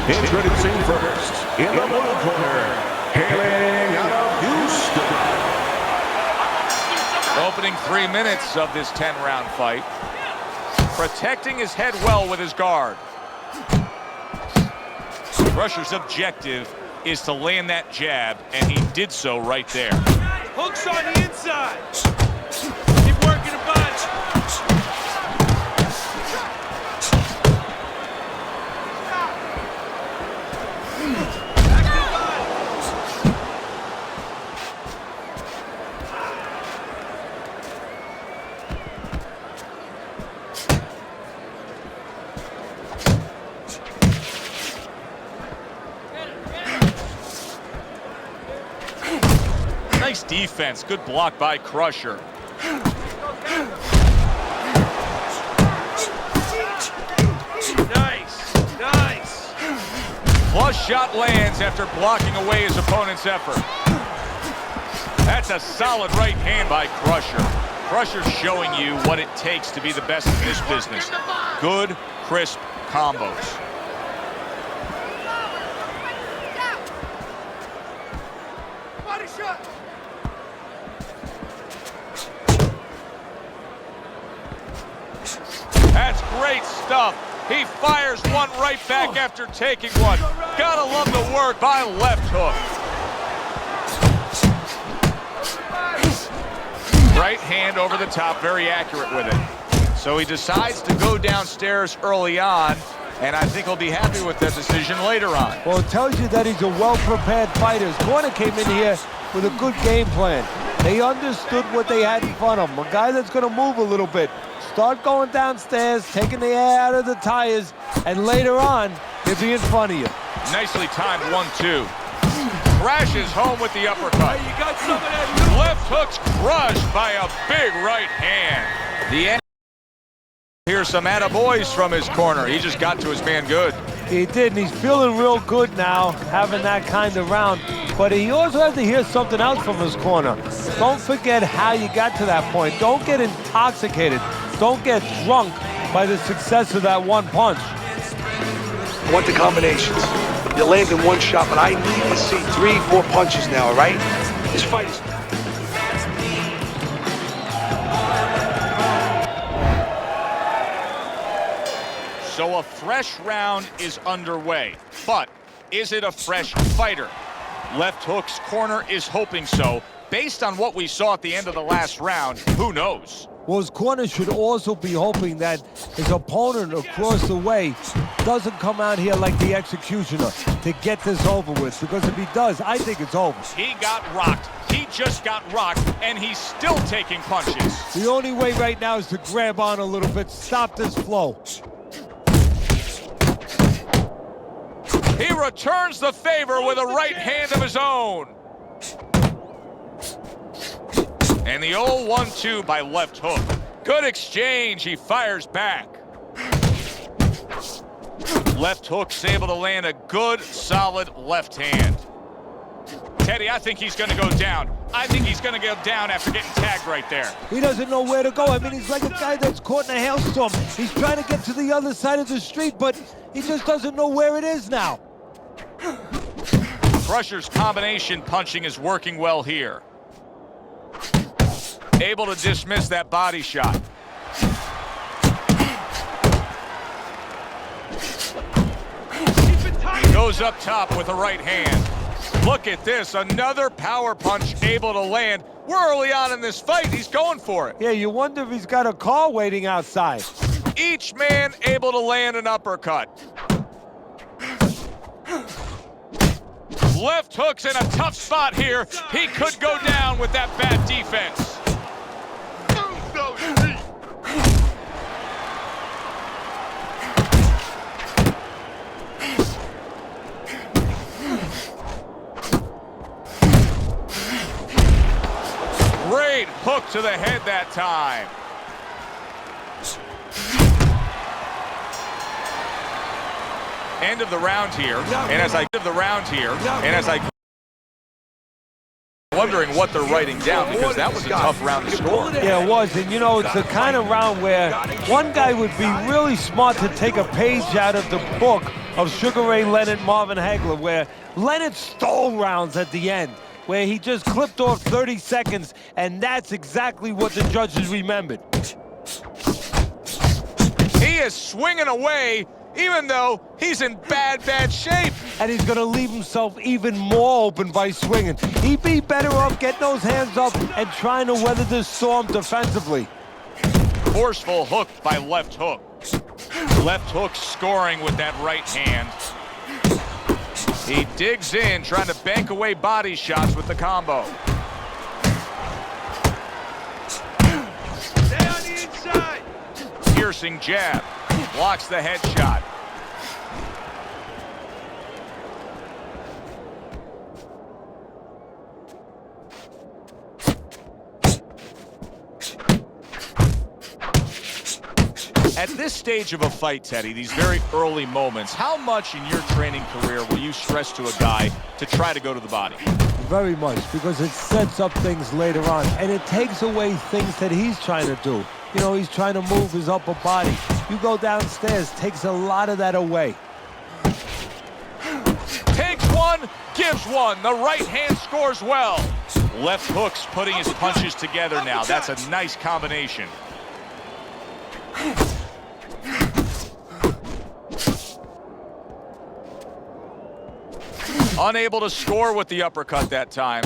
Introducing first, in the blue corner, hailing out of Houston. Opening 3 minutes of this 10-round fight. Protecting his head well with his guard. Crusher's objective is to land that jab, and he did so right there. Hooks on the inside. Keep working a bunch. Nice defense. Good block by Crusher. Nice. Flush shot lands after blocking away his opponent's effort. That's a solid right hand by Crusher. Crusher's showing you what it takes to be the best in this business. Good, crisp combos. That's great stuff. He fires one right back after taking one. Gotta love the work by left hook. Right hand over the top, very accurate with it. So he decides to go downstairs early on, and I think he'll be happy with that decision later on. Well, it tells you that he's a well-prepared fighter. His corner came in here with a good game plan. They understood what they had in front of him. A guy that's going to move a little bit. Start going downstairs, taking the air out of the tires, and later on, he'll be in front of you. Nicely timed 1-2. Crashes home with the uppercut. Hey, you got some of that. Left hook's crushed by a big right hand. The end. Here's some attaboys from his corner. He just got to his man good. He did, and he's feeling real good now, having that kind of round. But he also has to hear something else from his corner. Don't forget how you got to that point. Don't get intoxicated. Don't get drunk by the success of that one punch. I want the combinations. You land in one shot, but I need to see 3, 4 punches now, all right? This fight is... So a fresh round is underway, but is it a fresh fighter? Left hook's corner is hoping so. Based on what we saw at the end of the last round, who knows? Well, his corner should also be hoping that his opponent across the way doesn't come out here like the executioner to get this over with, because if he does, I think it's over. He got rocked. He just got rocked, and he's still taking punches. The only way right now is to grab on a little bit, stop this flow. He returns the favor with a right hand of his own. And the old 1-2 by left hook. Good exchange. He fires back. Left hook's able to land a good, solid left hand. Teddy, I think he's going to go down. I think he's going to go down after getting tagged right there. He doesn't know where to go. I mean, he's like a guy that's caught in a hailstorm. He's trying to get to the other side of the street, but he just doesn't know where it is now. Crusher's combination punching is working well here. Able to dismiss that body shot. Goes up top with a right hand. Look at this, another power punch able to land. We're early on in this fight, he's going for it. Yeah, you wonder if he's got a car waiting outside. Each man able to land an uppercut. Left hook's in a tough spot here. He could go down with that bad defense. Great hook to the head that time. End of the round here, and as I wondering what they're writing down, because that was a tough round to score. Yeah, it was, and you know, it's the kind of round where one guy would be really smart to take a page out of the book of Sugar Ray Leonard, Marvin Hagler, where Leonard stole rounds at the end, where he just clipped off 30 seconds, and that's exactly what the judges remembered. He is swinging away, even though he's in bad shape. And he's going to leave himself even more open by swinging. He'd be better off getting those hands up and trying to weather this storm defensively. Forceful hook by left hook. Left hook scoring with that right hand. He digs in, trying to bank away body shots with the combo. Stay on the inside. Piercing jab. Blocks the headshot. At this stage of a fight, Teddy, these very early moments, how much in your training career will you stress to a guy to try to go to the body? Very much, because it sets up things later on, and it takes away things that he's trying to do. You know, he's trying to move his upper body. You go downstairs, takes a lot of that away. Takes one, gives one. The right hand scores well. Left hook's putting his punches together now. That's a nice combination. Unable to score with the uppercut that time.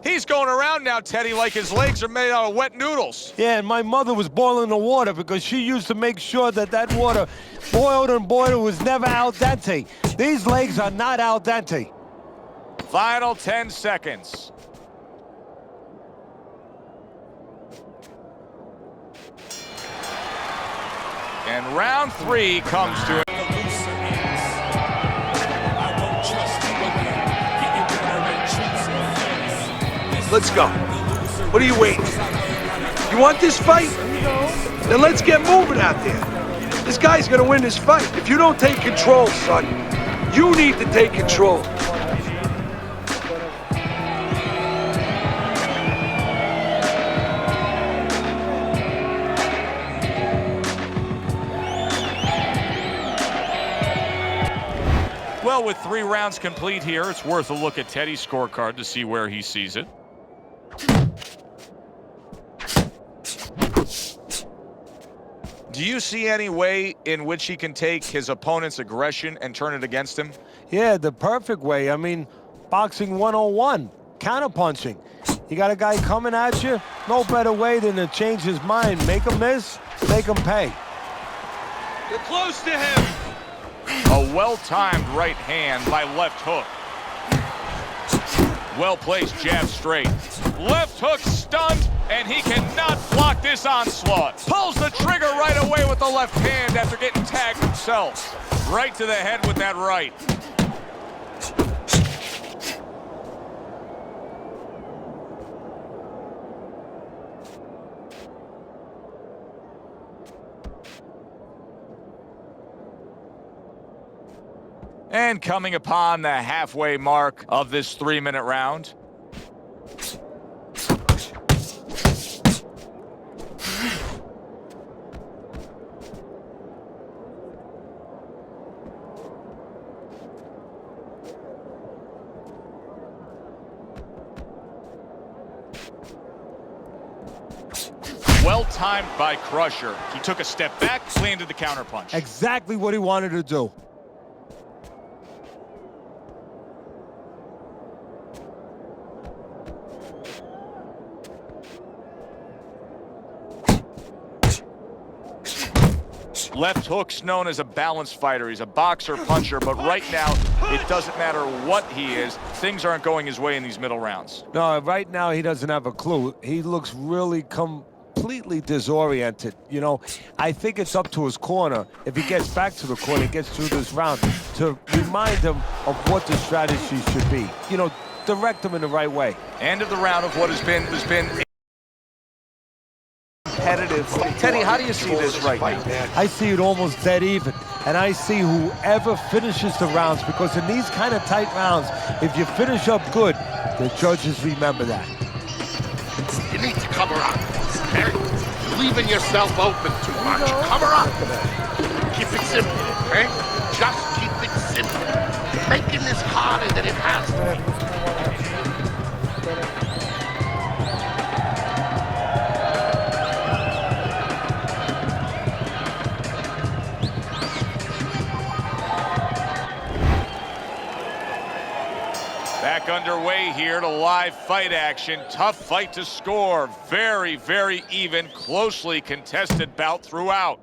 He's going around now, Teddy, like his legs are made out of wet noodles. Yeah, and my mother was boiling the water because she used to make sure that that water boiled and boiled was never al dente. These legs are not al dente. Final 10 seconds. And round 3 comes to it. Let's go. What are you waiting? You want this fight? Then let's get moving out there. This guy's gonna win this fight. If you don't take control, son, you need to take control. Well, with 3 rounds complete here, it's worth a look at Teddy's scorecard to see where he sees it. Do you see any way in which he can take his opponent's aggression and turn it against him? Yeah, the perfect way. I mean, boxing 101, counterpunching. You got a guy coming at you, no better way than to change his mind. Make him miss, make him pay. You're close to him. A well-timed right hand by left hook. Well-placed jab straight. Left hook stunned, and he cannot block this onslaught. Pulls the trigger right away with the left hand after getting tagged himself. Right to the head with that right. And coming upon the halfway mark of this 3-minute round. Well timed by Crusher. He took a step back, landed the counterpunch. Exactly what he wanted to do. Left hook's known as a balanced fighter. He's a boxer, puncher, but right now, it doesn't matter what he is. Things aren't going his way in these middle rounds. No, right now he doesn't have a clue. He looks really completely disoriented. You know, I think it's up to his corner. If he gets back to the corner, he gets through this round, to remind him of what the strategy should be. You know, direct him in the right way. End of the round of what has been competitive. Teddy, how do you see this right now? I see it almost dead even, and I see whoever finishes the rounds, because in these kind of tight rounds, if you finish up good, the judges remember that. cover up. Okay? You're leaving yourself open too much. Cover up. Keep it simple, okay? Just keep it simple. You're making this harder than it has to be. Back underway here to live fight action. Tough fight to score. Very, very even, closely contested bout throughout.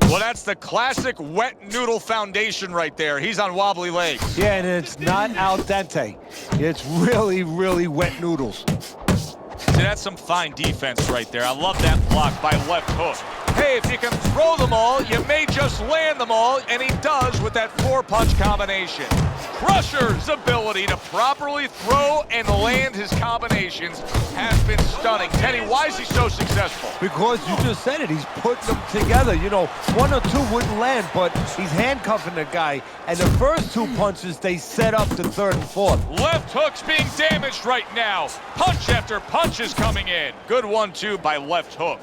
Well, that's the classic wet noodle foundation right there. He's on wobbly legs. Yeah, and it's not al dente. It's really, really wet noodles. See, that's some fine defense right there. I love that block by left hook. Hey, if you can throw them all, you may just land them all, and he does with that four-punch combination. Crusher's ability to properly throw and land his combinations has been stunning. Teddy, why is he so successful? Because you just said it, he's putting them together. You know, one or two wouldn't land, but he's handcuffing the guy, and the first two punches, they set up the third and fourth. Left hook's being damaged right now. Punch after punch is coming in. Good 1-2 by left hook.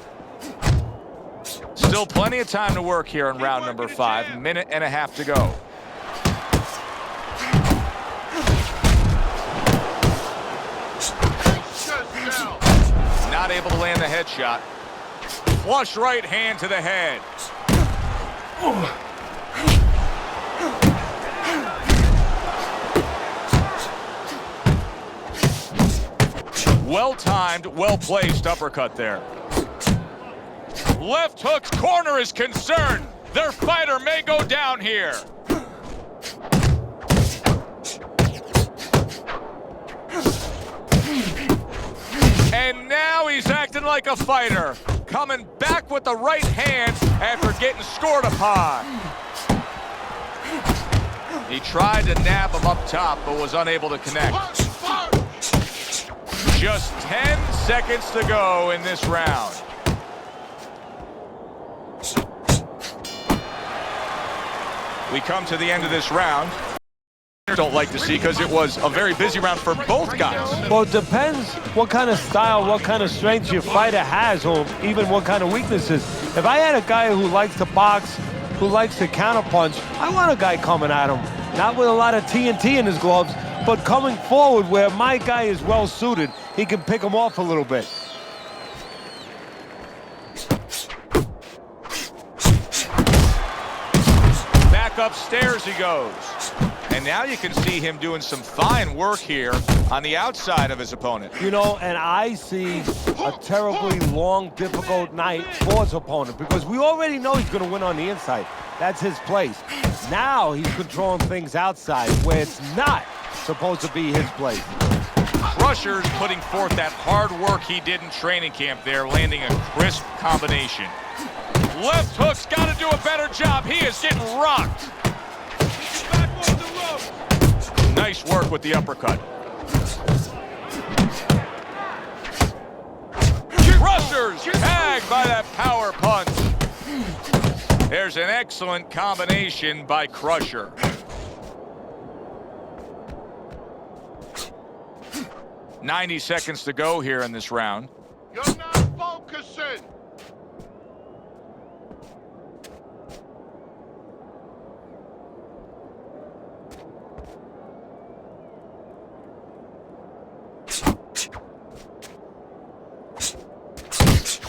Still plenty of time to work here in round number 5. Minute and a half to go. Not able to land the headshot. Flush right hand to the head. Well-timed, well-placed uppercut there. Left hook's corner is concerned. Their fighter may go down here. And now he's acting like a fighter, coming back with the right hand after getting scored upon. He tried to nab him up top, but was unable to connect. Just 10 seconds to go in this round. We come to the end of this round. Don't like to see because it was a very busy round for both guys. Well, it depends what kind of style, what kind of strength your fighter has, or even what kind of weaknesses. If I had a guy who likes to box, who likes to counterpunch, I want a guy coming at him, not with a lot of TNT in his gloves, but coming forward where my guy is well suited. He can pick him off a little bit. Back upstairs he goes. And now you can see him doing some fine work here on the outside of his opponent. You know, and I see a terribly long, difficult night for his opponent because we already know he's going to win on the inside. That's his place. Now he's controlling things outside where it's not supposed to be his place. Crusher's putting forth that hard work he did in training camp there, landing a crisp combination. Left hook's got to do a better job. He is getting rocked. Nice work with the uppercut. Crusher's tagged by that power punch. There's an excellent combination by Crusher. "90 seconds to go here in this round. You're not focusing.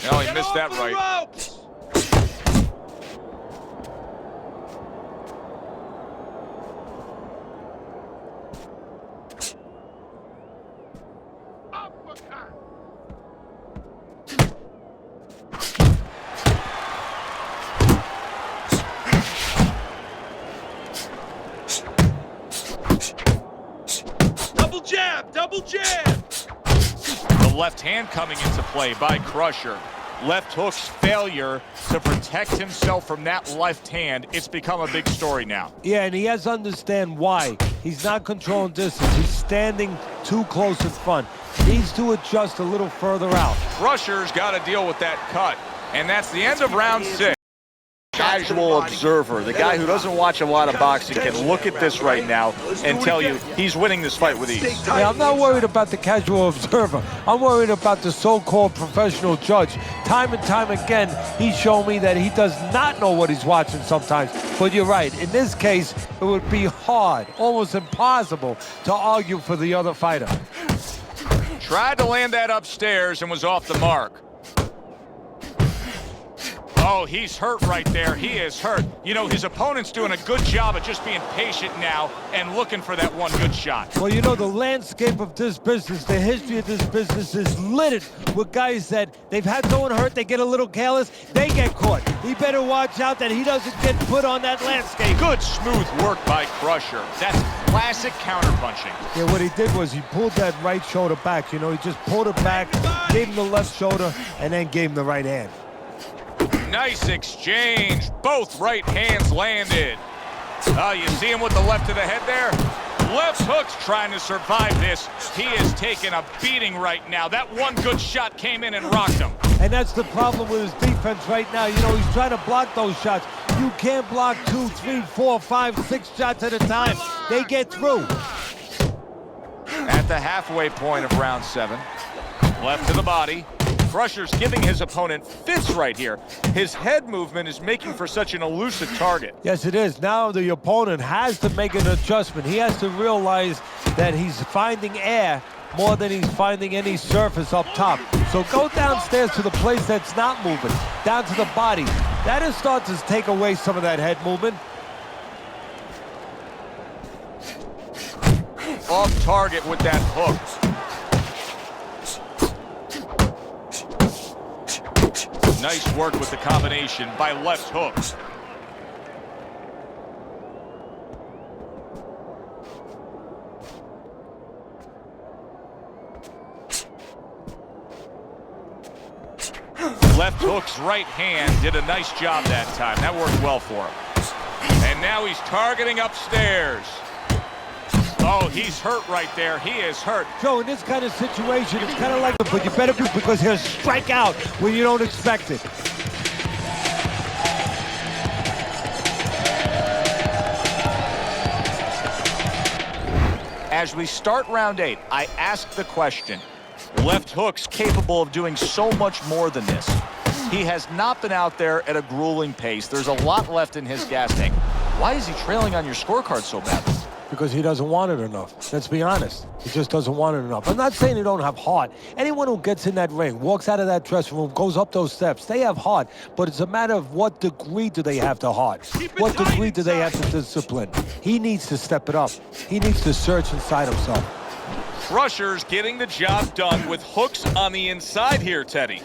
No, he missed that right. Double jab, double jab. The left hand coming into play by Crusher. Left hook's failure to protect himself from that left hand, it's become a big story now. Yeah, and he has to understand why. He's not controlling distance. He's standing too close in front. Needs to adjust a little further out. Crusher's got to deal with that cut. And that's the end of round 6. casual observer, the guy who doesn't watch a lot of boxing, can look at this right now and tell you he's winning this fight with ease. Yeah, I'm not worried about the casual observer. I'm worried about the so-called professional judge. Time and time again, he's shown me that he does not know what he's watching sometimes. But you're right. In this case, it would be hard, almost impossible, to argue for the other fighter. Tried to land that upstairs and was off the mark. Oh, he's hurt right there. He is hurt. You know, his opponent's doing a good job of just being patient now and looking for that one good shot. Well, you know, the landscape of this business, the history of this business is littered with guys that they've had someone hurt, they get a little careless, they get caught. He better watch out that he doesn't get put on that landscape. Good, smooth work by Crusher. That's classic counterpunching. Yeah, what he did was he pulled that right shoulder back. You know, he just pulled it back, gave him the left shoulder, and then gave him the right hand. Nice exchange. Both right hands landed. Oh, you see him with the left to the head there? Left hook's trying to survive this. He is taking a beating right now. That one good shot came in and rocked him. And that's the problem with his defense right now. You know, he's trying to block those shots. You can't block 2, 3, 4, 5, 6 shots at a time. They get through. At the halfway point of round 7. Left to the body. Crusher's giving his opponent fits right here. His head movement is making for such an elusive target. Yes, it is. Now the opponent has to make an adjustment. He has to realize that he's finding air more than he's finding any surface up top. So go downstairs to the place that's not moving, down to the body. That is starting to take away some of that head movement. Off target with that hook. Nice work with the combination by left hook. Left hook's right hand did a nice job that time. That worked well for him. And now he's targeting upstairs. Oh, he's hurt right there. He is hurt. Joe, in this kind of situation, it's kind of like, but you better be, because he'll strike out when you don't expect it. As we start round 8, I ask the question, left hook's capable of doing so much more than this. He has not been out there at a grueling pace. There's a lot left in his gas tank. Why is he trailing on your scorecard so badly? Because he doesn't want it enough. Let's be honest. He just doesn't want it enough. I'm not saying he don't have heart. Anyone who gets in that ring, walks out of that dressing room, goes up those steps, they have heart. But it's a matter of what degree do they have to heart? What degree do they have to discipline? He needs to step it up. He needs to search inside himself. Crusher's getting the job done with hooks on the inside here, Teddy.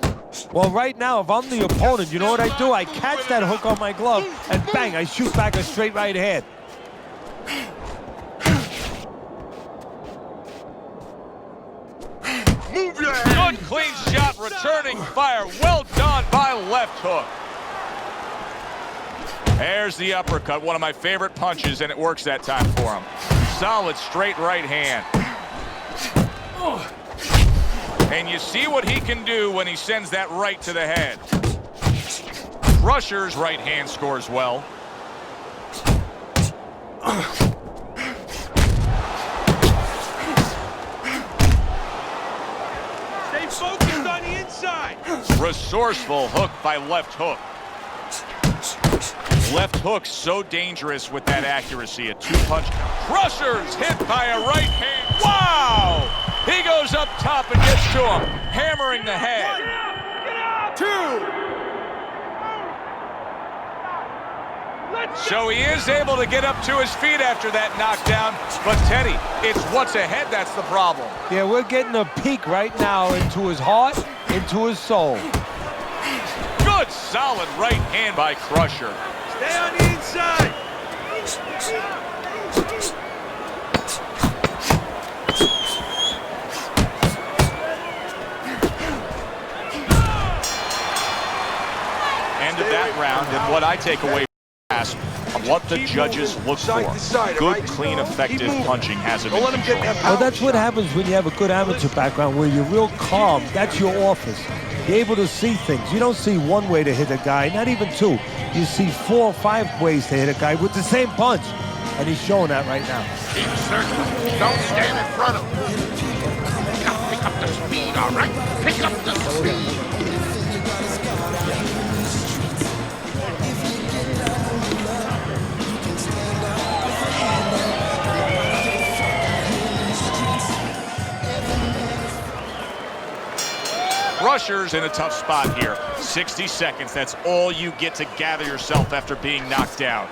Well, right now, if I'm the opponent, you know what I do? I catch that hook on my glove, and bang, I shoot back a straight right hand. Move your hand. Good clean shot, returning fire. Well done by left hook. There's the uppercut, one of my favorite punches, and it works that time for him. Solid straight right hand. And you see what he can do when he sends that right to the head. Crusher's right hand scores well. Stay focused on the inside. Resourceful hook by left hook. Left hook so dangerous with that accuracy. A 2-punch. Crusher's hit by a right hand. Wow! He goes up top and gets to him, hammering the head. 2. So he is able to get up to his feet after that knockdown. But Teddy, it's what's ahead that's the problem. Yeah, we're getting a peek right now into his heart, into his soul. Good, solid right hand by Crusher. Stay on the inside. End of that round, and what I take away from this, a what the judges look Side for. to side, all Good, right? clean, Keep effective moving. punching has him Don't in let him get control. that Well, power that's what shot. happens when you have a good amateur background where you're real calm. That's your office. You're able to see things. You don't see one way to hit a guy, not even two. You see 4 or 5 ways to hit a guy with the same punch. And he's showing that right now. Keep circling. Don't stand in front of him. Now pick up the speed, all right? Pick up the speed. Crusher's in a tough spot here. 60 seconds, that's all you get to gather yourself after being knocked down.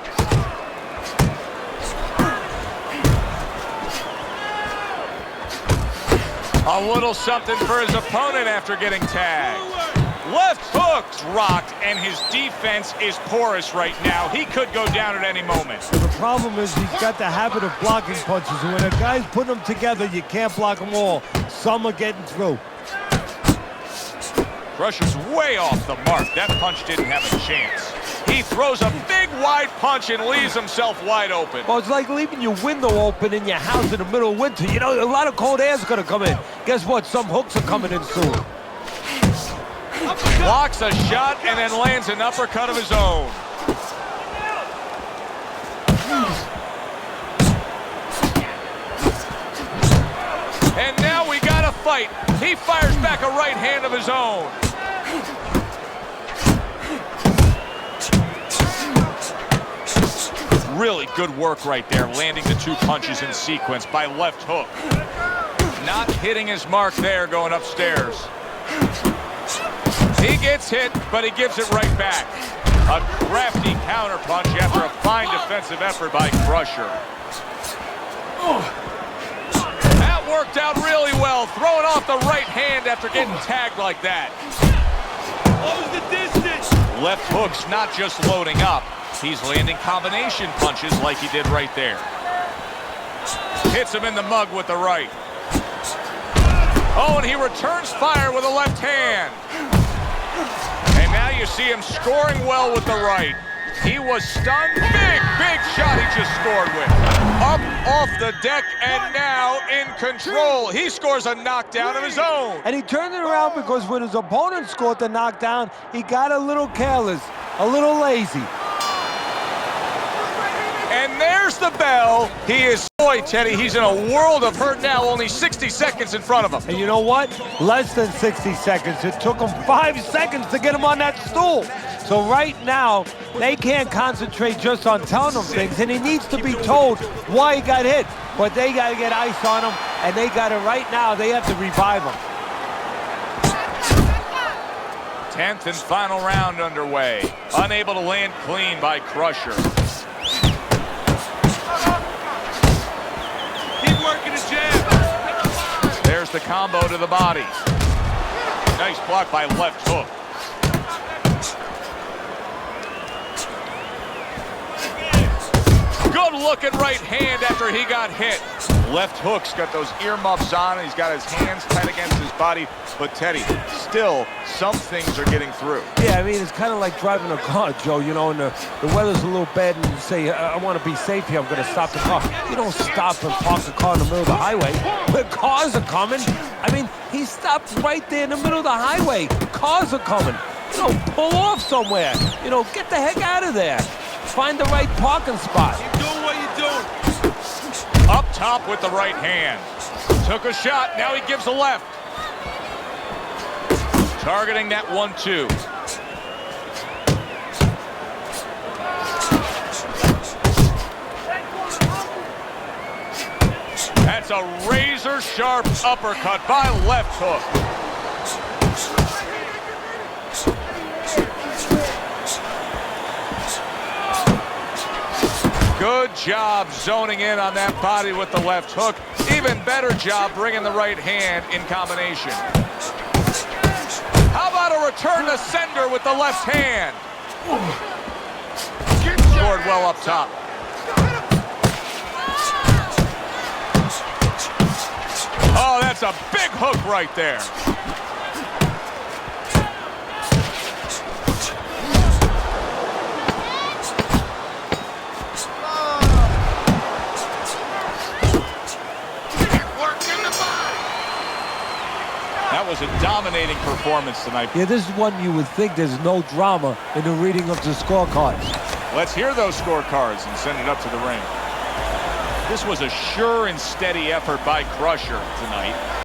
A little something for his opponent after getting tagged. Left hook's rocked, and his defense is porous right now. He could go down at any moment. The problem is he's got the habit of blocking punches. And when a guy's putting them together, you can't block them all. Some are getting through. Crusher's way off the mark. That punch didn't have a chance. He throws a big wide punch and leaves himself wide open. Well, it's like leaving your window open in your house in the middle of winter. You know, a lot of cold air is going to come in. Guess what? Some hooks are coming in soon. Blocks a shot and then lands an uppercut of his own. And now we got a fight. He fires back a right hand of his own. Really good work right there, landing the 2 punches in sequence by left hook. Not hitting his mark there, going upstairs. He gets hit, but he gives it right back. A crafty counterpunch after a fine defensive effort by Crusher. That worked out really well, throwing off the right hand after getting tagged like that. What was the distance? Left hook's not just loading up. He's landing combination punches like he did right there. Hits him in the mug with the right. Oh, and he returns fire with a left hand. And now you see him scoring well with the right. He was stunned. Big shot he just scored with. Up off the deck and now in control. He scores a knockdown of his own. And he turned it around because when his opponent scored the knockdown, he got a little careless, a little lazy. And there's the bell. He is, boy, Teddy, he's in a world of hurt now, only 60 seconds in front of him. And you know what? Less than 60 seconds. It took him 5 seconds to get him on that stool. So right now, they can't concentrate just on telling him things, and he needs to be told why he got hit. But they got to get ice on him, and they got to, right now, they have to revive him. 10th and final round underway. Unable to land clean by Crusher. Keep working the jab. There's the combo to the body. Nice block by left hook. Good looking right hand after he got hit. Left hook's got those earmuffs on, and he's got his hands tight against his body. But Teddy, still, some things are getting through. Yeah, I mean, it's kind of like driving a car, Joe, you know, and the weather's a little bad, and you say, I want to be safe here, I'm going to stop the car. You don't stop and park the car in the middle of the highway where cars are coming. I mean, he stopped right there in the middle of the highway. Cars are coming. You know, pull off somewhere. You know, get the heck out of there. Find the right parking spot. Keep doing what you're doing. Up top with the right hand. Took a shot, now he gives a left. Targeting that 1-2. That's a razor-sharp uppercut by left hook. Good job zoning in on that body with the left hook. Even better job bringing the right hand in combination. How about a return to sender with the left hand? Scored well up top. Oh, that's a big hook right there. was a dominating performance tonight. Yeah, this is one you would think there's no drama in the reading of the scorecards. Let's hear those scorecards and send it up to the ring. This was a sure and steady effort by Crusher tonight.